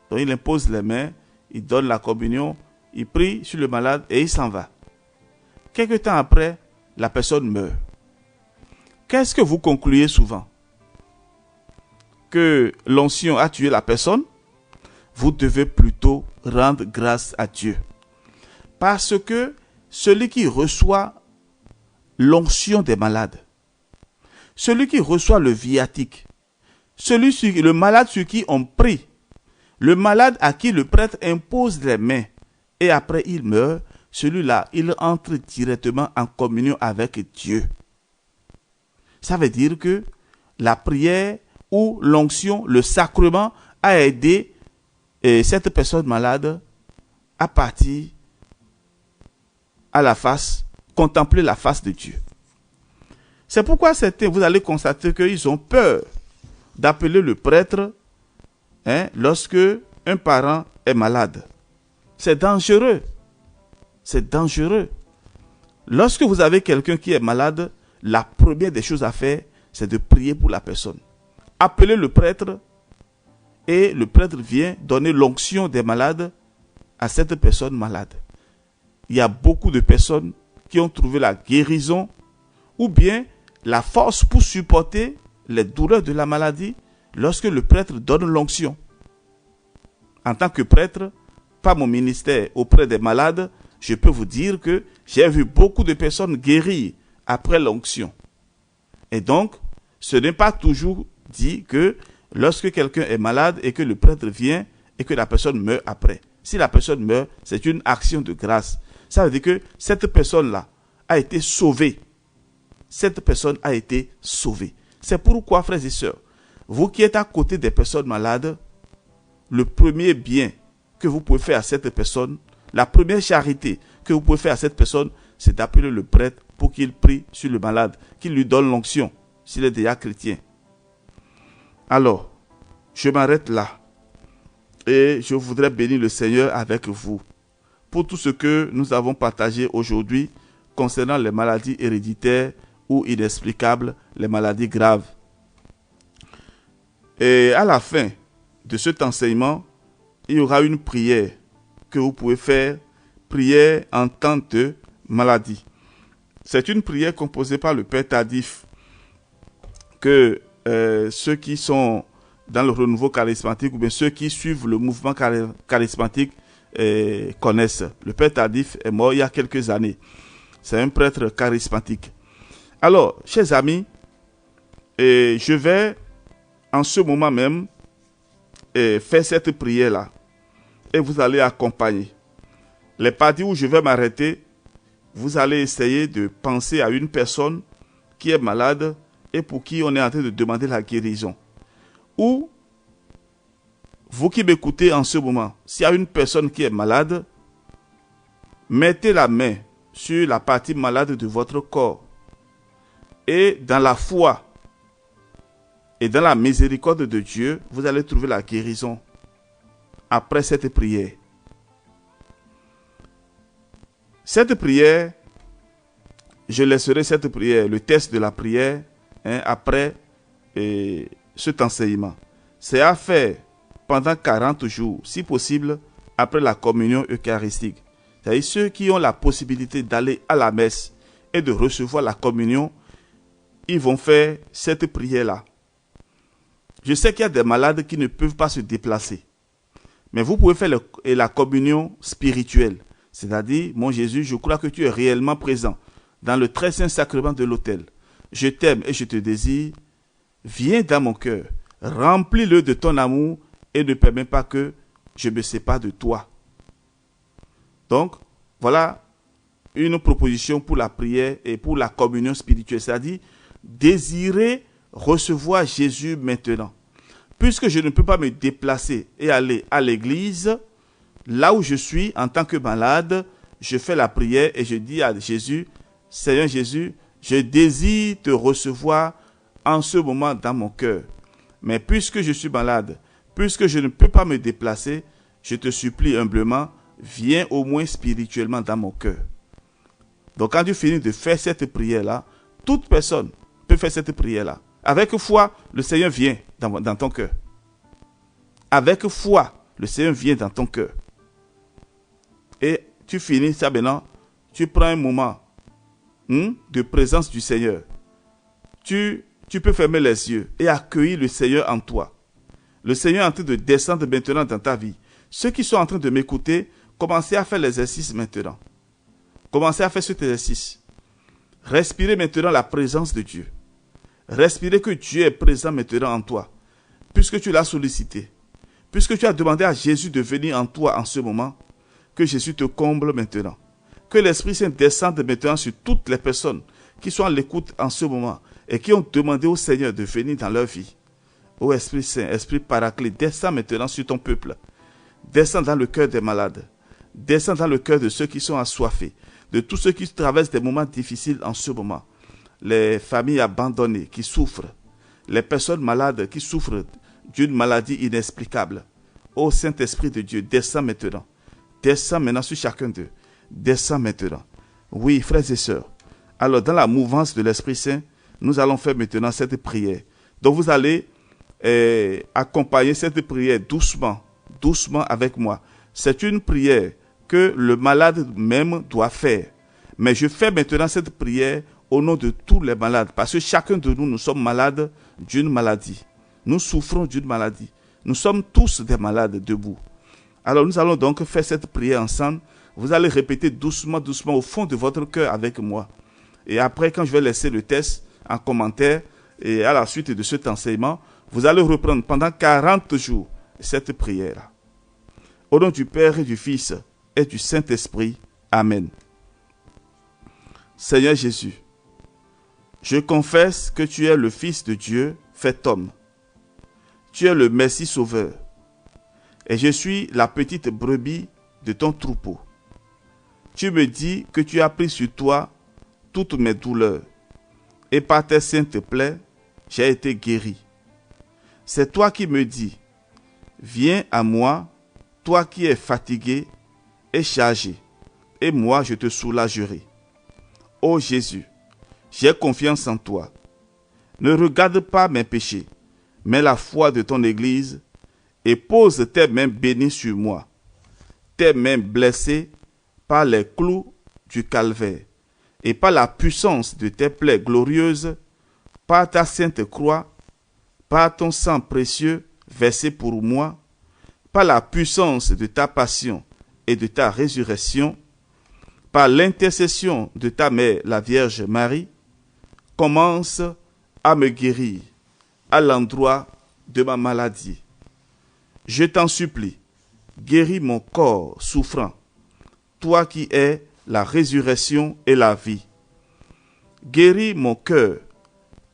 Donc il impose les mains, il donne la communion, il prie sur le malade et il s'en va. Quelque temps après, la personne meurt. Qu'est-ce que vous concluez souvent? Que l'onction a tué la personne? Vous devez plutôt rendre grâce à Dieu. Parce que celui qui reçoit l'onction des malades, celui qui reçoit le viatique, le malade sur qui on prie, le malade à qui le prêtre impose les mains et après il meurt, celui-là, il entre directement en communion avec Dieu. Ça veut dire que la prière ou l'onction, le sacrement a aidé cette personne malade à partir à la face, contempler la face de Dieu. C'est pourquoi certains, vous allez constater qu'ils ont peur d'appeler le prêtre lorsque un parent est malade. C'est dangereux. C'est dangereux. Lorsque vous avez quelqu'un qui est malade, la première des choses à faire, c'est de prier pour la personne. Appelez le prêtre et le prêtre vient donner l'onction des malades à cette personne malade. Il y a beaucoup de personnes qui ont trouvé la guérison ou bien la force pour supporter les douleurs de la maladie lorsque le prêtre donne l'onction. En tant que prêtre, par mon ministère auprès des malades, je peux vous dire que j'ai vu beaucoup de personnes guérir après l'onction. Et donc, ce n'est pas toujours dit que lorsque quelqu'un est malade et que le prêtre vient et que la personne meurt après. Si la personne meurt, c'est une action de grâce. Ça veut dire que cette personne-là a été sauvée. Cette personne a été sauvée. C'est pourquoi, frères et sœurs, vous qui êtes à côté des personnes malades, le premier bien que vous pouvez faire à cette personne, la première charité que vous pouvez faire à cette personne, c'est d'appeler le prêtre pour qu'il prie sur le malade, qu'il lui donne l'onction, s'il est déjà chrétien. Alors, je m'arrête là et je voudrais bénir le Seigneur avec vous pour tout ce que nous avons partagé aujourd'hui concernant les maladies héréditaires ou inexplicables, les maladies graves. Et à la fin de cet enseignement, il y aura une prière que vous pouvez faire, prière en temps de maladie. C'est une prière composée par le Père Tardif que ceux qui sont dans le renouveau charismatique ou bien ceux qui suivent le mouvement charismatique connaissent. Le Père Tardif est mort il y a quelques années. C'est un prêtre charismatique. Alors, chers amis, je vais en ce moment même faire cette prière-là et vous allez accompagner. Les parties où je vais m'arrêter, vous allez essayer de penser à une personne qui est malade et pour qui on est en train de demander la guérison. Ou, vous qui m'écoutez en ce moment, s'il y a une personne qui est malade, mettez la main sur la partie malade de votre corps et dans la foi et dans la miséricorde de Dieu, vous allez trouver la guérison après cette prière. Cette prière, je laisserai cette prière, le test de la prière, après cet enseignement. C'est à faire pendant 40 jours, si possible, après la communion eucharistique. C'est-à-dire ceux qui ont la possibilité d'aller à la messe et de recevoir la communion, ils vont faire cette prière-là. Je sais qu'il y a des malades qui ne peuvent pas se déplacer. Mais vous pouvez faire la communion spirituelle. C'est-à-dire, mon Jésus, je crois que tu es réellement présent dans le très saint sacrement de l'autel. Je t'aime et je te désire. Viens dans mon cœur. Remplis-le de ton amour et ne permets pas que je me sépare de toi. Donc, voilà une proposition pour la prière et pour la communion spirituelle. C'est-à-dire, désirer recevoir Jésus maintenant. Puisque je ne peux pas me déplacer et aller à l'église, là où je suis en tant que malade, je fais la prière et je dis à Jésus, Seigneur Jésus, je désire te recevoir en ce moment dans mon cœur. Mais puisque je suis malade, puisque je ne peux pas me déplacer, je te supplie humblement, viens au moins spirituellement dans mon cœur. Donc quand tu finis de faire cette prière-là, toute personne peut faire cette prière-là. Avec foi, le Seigneur vient dans ton cœur. Avec foi, le Seigneur vient dans ton cœur. Et tu finis ça maintenant, tu prends un moment de présence du Seigneur. Tu peux fermer les yeux et accueillir le Seigneur en toi. Le Seigneur est en train de descendre maintenant dans ta vie. Ceux qui sont en train de m'écouter, commencez à faire l'exercice maintenant. Commencez à faire cet exercice. Respirez maintenant la présence de Dieu. Respirez que Dieu est présent maintenant en toi. Puisque tu l'as sollicité. Puisque tu as demandé à Jésus de venir en toi en ce moment. Que Jésus te comble maintenant. Que l'Esprit Saint descende maintenant sur toutes les personnes qui sont à l'écoute en ce moment et qui ont demandé au Seigneur de venir dans leur vie. Ô Esprit Saint, Esprit Paraclet, descends maintenant sur ton peuple. Descends dans le cœur des malades. Descends dans le cœur de ceux qui sont assoiffés. De tous ceux qui traversent des moments difficiles en ce moment. Les familles abandonnées qui souffrent. Les personnes malades qui souffrent d'une maladie inexplicable. Ô Saint-Esprit de Dieu, descends maintenant. Descends maintenant sur chacun d'eux. Descends maintenant. Oui, frères et sœurs. Alors, dans la mouvance de l'Esprit Saint, nous allons faire maintenant cette prière. Donc, vous allez accompagner cette prière doucement, doucement avec moi. C'est une prière que le malade même doit faire. Mais je fais maintenant cette prière au nom de tous les malades, parce que chacun de nous, nous sommes malades d'une maladie. Nous souffrons d'une maladie. Nous sommes tous des malades debout. Alors nous allons donc faire cette prière ensemble. Vous allez répéter doucement, doucement au fond de votre cœur avec moi. Et après, quand je vais laisser le test en commentaire, et à la suite de cet enseignement, vous allez reprendre pendant 40 jours cette prière. Au nom du Père et du Fils et du Saint-Esprit. Amen. Seigneur Jésus, je confesse que tu es le Fils de Dieu fait homme. Tu es le Messie sauveur. Et je suis la petite brebis de ton troupeau. Tu me dis que tu as pris sur toi toutes mes douleurs. Et par tes saintes plaies, j'ai été guéri. C'est toi qui me dis, viens à moi, toi qui es fatigué et chargé, et moi je te soulagerai. Ô Jésus, j'ai confiance en toi. Ne regarde pas mes péchés, mais la foi de ton Église, et pose tes mains bénies sur moi, tes mains blessées par les clous du calvaire, et par la puissance de tes plaies glorieuses, par ta sainte croix, par ton sang précieux versé pour moi, par la puissance de ta passion et de ta résurrection, par l'intercession de ta mère, la Vierge Marie, commence à me guérir à l'endroit de ma maladie. Je t'en supplie, guéris mon corps souffrant, toi qui es la résurrection et la vie. Guéris mon cœur,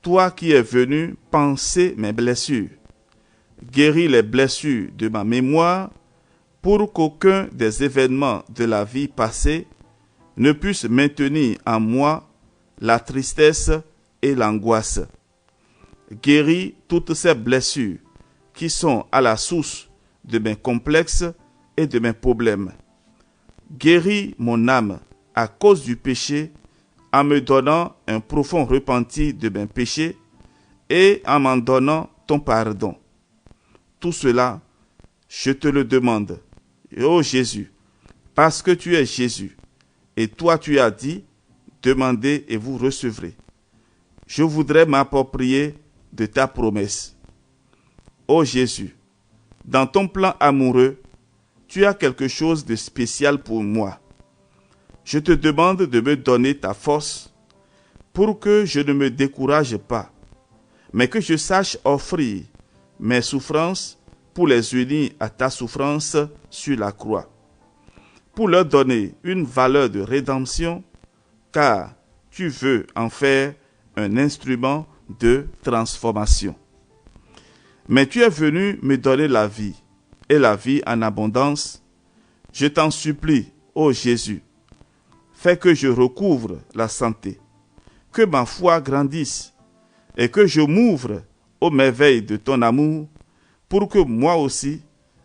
toi qui es venu panser mes blessures. Guéris les blessures de ma mémoire pour qu'aucun des événements de la vie passée ne puisse maintenir en moi la tristesse et l'angoisse. Guéris toutes ces blessures qui sont à la source de mes complexes et de mes problèmes. Guéris mon âme à cause du péché en me donnant un profond repenti de mes péchés et en m'en donnant ton pardon. Tout cela, je te le demande, ô Jésus, parce que tu es Jésus, et toi tu as dit, demandez et vous recevrez. Je voudrais m'approprier de ta promesse. Ô Jésus, dans ton plan amoureux, tu as quelque chose de spécial pour moi. Je te demande de me donner ta force pour que je ne me décourage pas, mais que je sache offrir mes souffrances pour les unir à ta souffrance sur la croix, pour leur donner une valeur de rédemption, car tu veux en faire un instrument de transformation. Mais tu es venu me donner la vie, et la vie en abondance. Je t'en supplie, ô Jésus, fais que je recouvre la santé, que ma foi grandisse, et que je m'ouvre aux merveilles de ton amour, pour que moi aussi,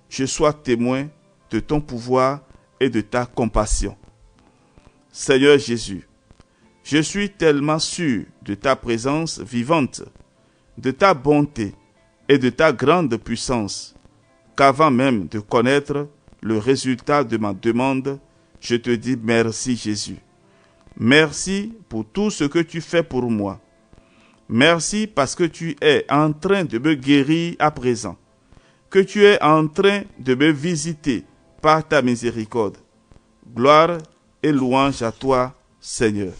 je sois témoin de ton pouvoir et de ta compassion. Seigneur Jésus, je suis tellement sûr de ta présence vivante, de ta bonté et de ta grande puissance, qu'avant même de connaître le résultat de ma demande, je te dis merci Jésus. Merci pour tout ce que tu fais pour moi. Merci parce que tu es en train de me guérir à présent, que tu es en train de me visiter par ta miséricorde. Gloire et louange à toi, Seigneur.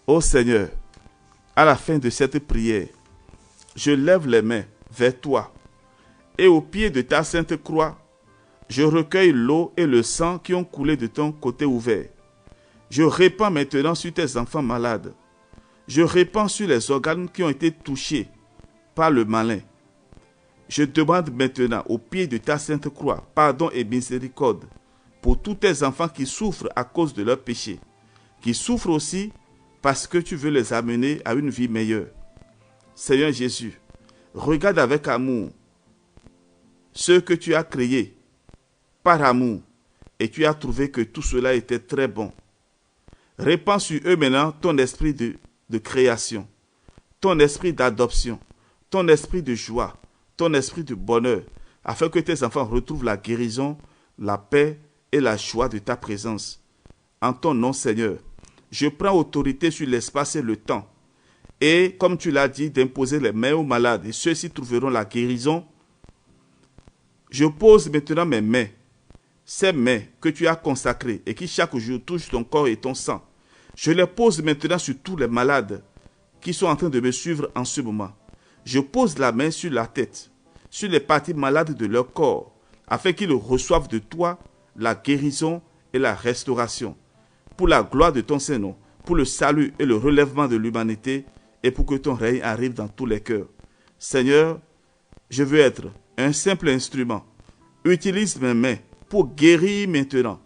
Ô Seigneur, à la fin de cette prière, je lève les mains vers toi et au pied de ta sainte croix, je recueille l'eau et le sang qui ont coulé de ton côté ouvert. Je répands maintenant sur tes enfants malades. Je répands sur les organes qui ont été touchés par le malin. Je demande maintenant au pied de ta sainte croix pardon et miséricorde pour tous tes enfants qui souffrent à cause de leurs péchés, qui souffrent aussi parce que tu veux les amener à une vie meilleure. Seigneur Jésus, regarde avec amour ceux que tu as créés par amour et tu as trouvé que tout cela était très bon. Répands sur eux maintenant ton esprit de création, ton esprit d'adoption, ton esprit de joie, ton esprit de bonheur, afin que tes enfants retrouvent la guérison, la paix et la joie de ta présence. En ton nom, Seigneur, je prends autorité sur l'espace et le temps. Et comme tu l'as dit, d'imposer les mains aux malades, et ceux-ci trouveront la guérison. Je pose maintenant mes mains, ces mains que tu as consacrées et qui chaque jour touchent ton corps et ton sang. Je les pose maintenant sur tous les malades qui sont en train de me suivre en ce moment. Je pose la main sur la tête, sur les parties malades de leur corps, afin qu'ils reçoivent de toi la guérison et la restauration. Pour la gloire de ton Saint-Nom, pour le salut et le relèvement de l'humanité, et pour que ton règne arrive dans tous les cœurs. Seigneur, je veux être un simple instrument. Utilise mes mains pour guérir maintenant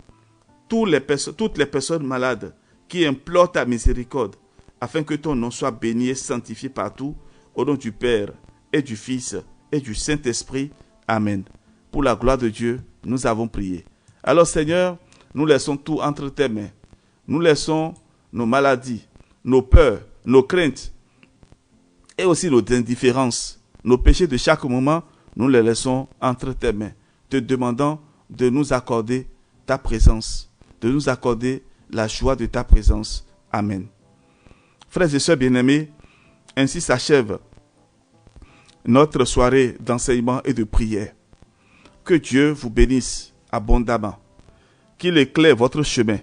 toutes les personnes malades qui implorent ta miséricorde, afin que ton nom soit béni et sanctifié partout, au nom du Père et du Fils et du Saint-Esprit. Amen. Pour la gloire de Dieu, nous avons prié. Alors Seigneur, nous laissons tout entre tes mains. Nous laissons nos maladies, nos peurs, nos craintes et aussi nos indifférences, nos péchés de chaque moment, nous les laissons entre tes mains, te demandant de nous accorder ta présence, de nous accorder la joie de ta présence. Amen. Frères et sœurs bien-aimés, ainsi s'achève notre soirée d'enseignement et de prière. Que Dieu vous bénisse abondamment, qu'il éclaire votre chemin,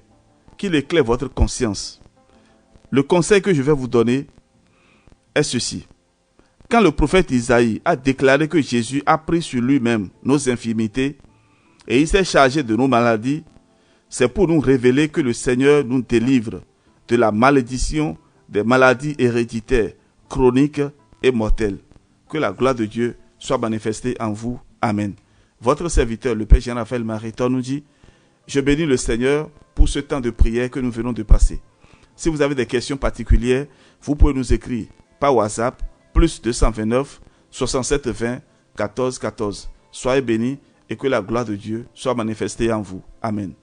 qu'il éclaire votre conscience. Le conseil que je vais vous donner est ceci. Quand le prophète Isaïe a déclaré que Jésus a pris sur lui-même nos infirmités et il s'est chargé de nos maladies, c'est pour nous révéler que le Seigneur nous délivre de la malédiction des maladies héréditaires, chroniques et mortelles. Que la gloire de Dieu soit manifestée en vous. Amen. Votre serviteur, le Père Jean-Raphaël Mariton, nous dit: je bénis le Seigneur pour ce temps de prière que nous venons de passer. Si vous avez des questions particulières, vous pouvez nous écrire par WhatsApp, plus 229 67 20 14 14. Soyez bénis et que la gloire de Dieu soit manifestée en vous. Amen.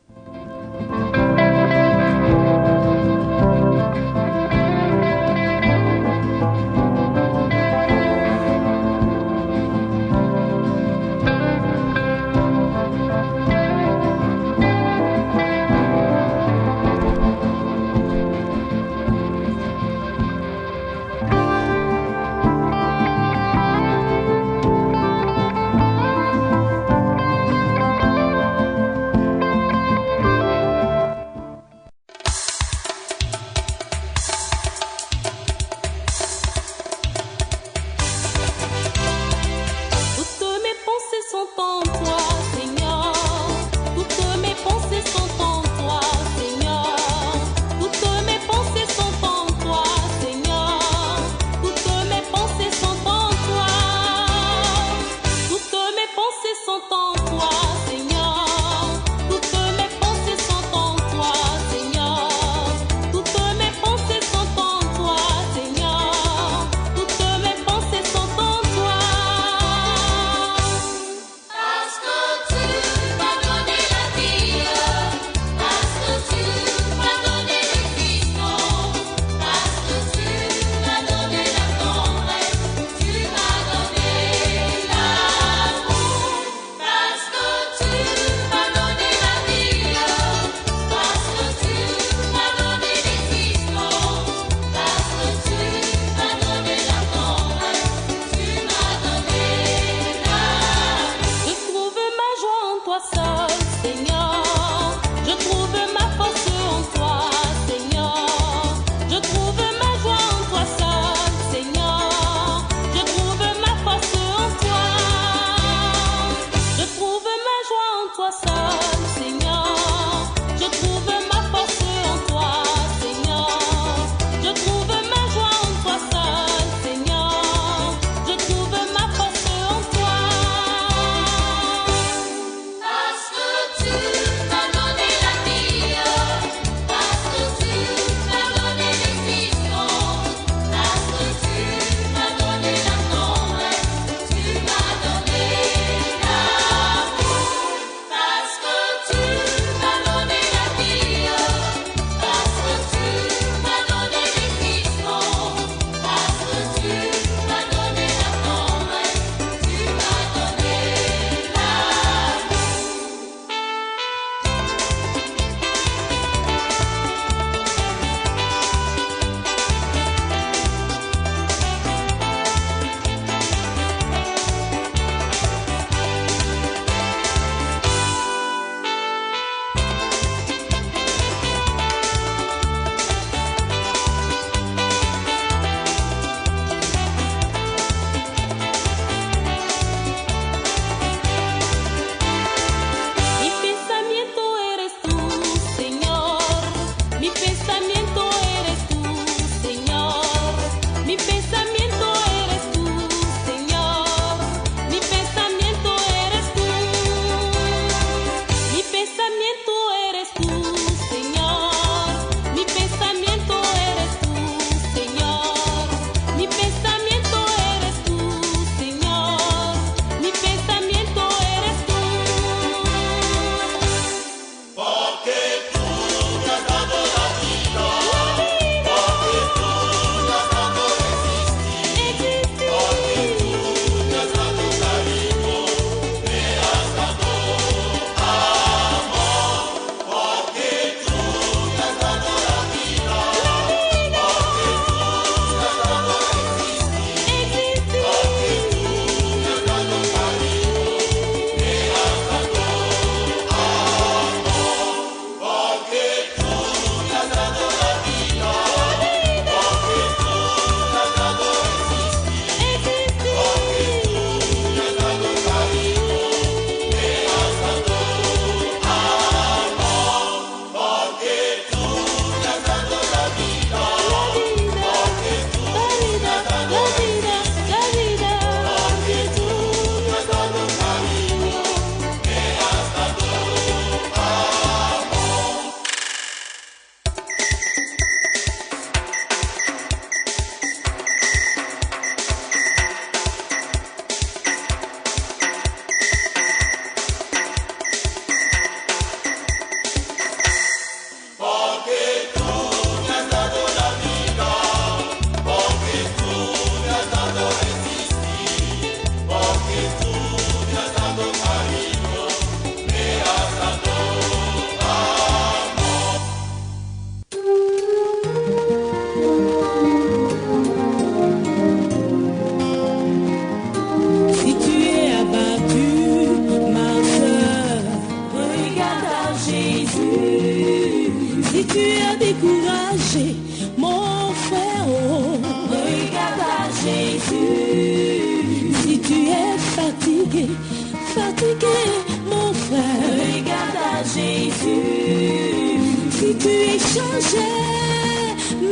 tu es changé,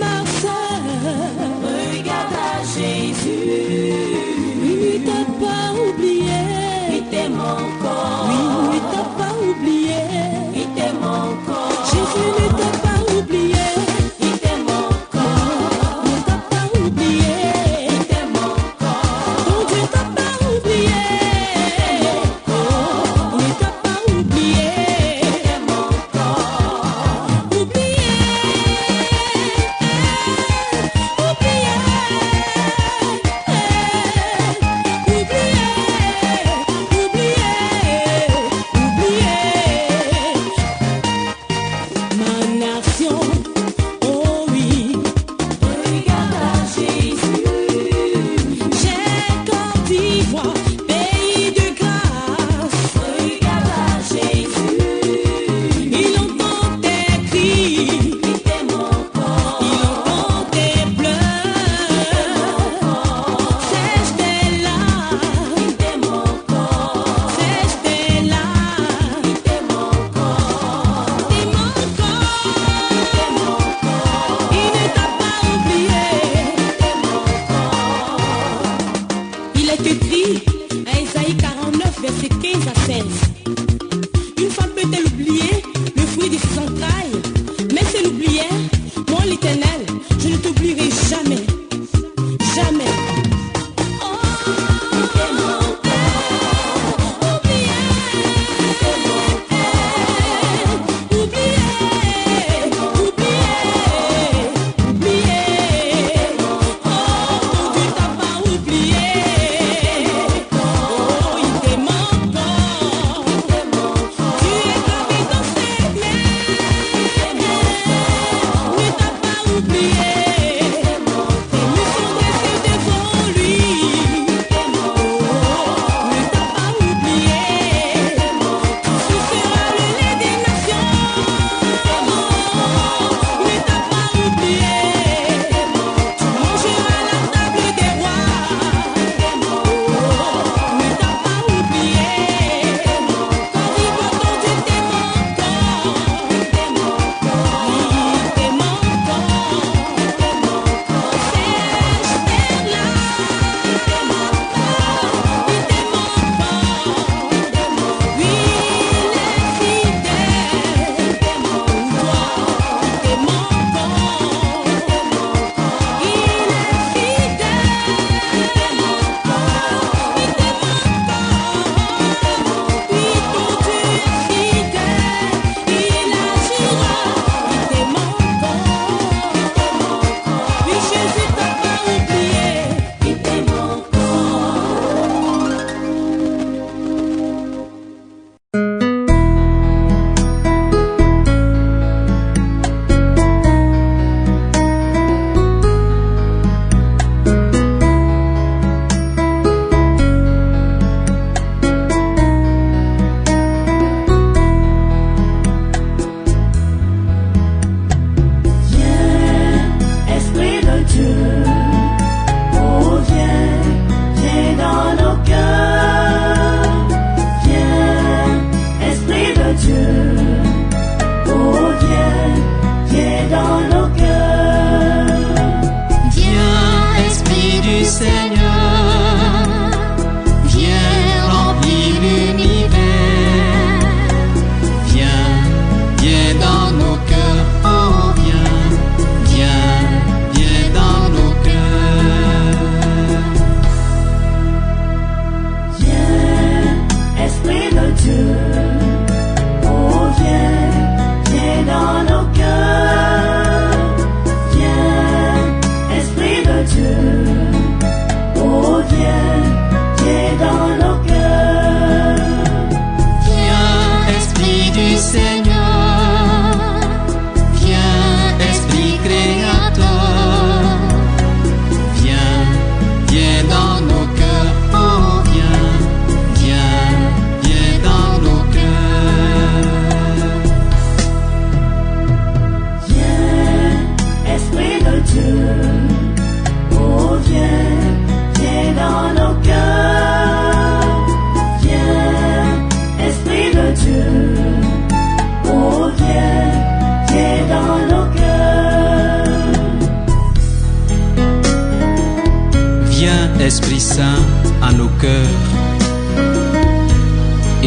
ma soeur. Regarde à Jésus. Il ne t'a pas oublié. Il t'aime encore. Oui, il ne t'a pas oublié. Il t'aime encore. Jésus ne t'a pas oublié. Il t'aime encore. Il ne t'a pas oublié. Il t'aime encore. Ton Dieu t'a pas oublié. Il t'aime encore. Il ne t'a pas oublié. Il t'aime encore. Oublié.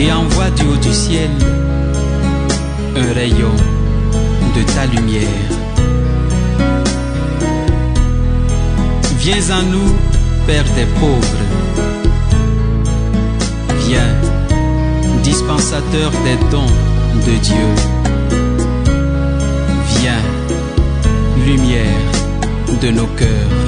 et envoie du haut du ciel un rayon de ta lumière. Viens en nous, Père des pauvres. Viens, dispensateur des dons de Dieu. Viens, lumière de nos cœurs.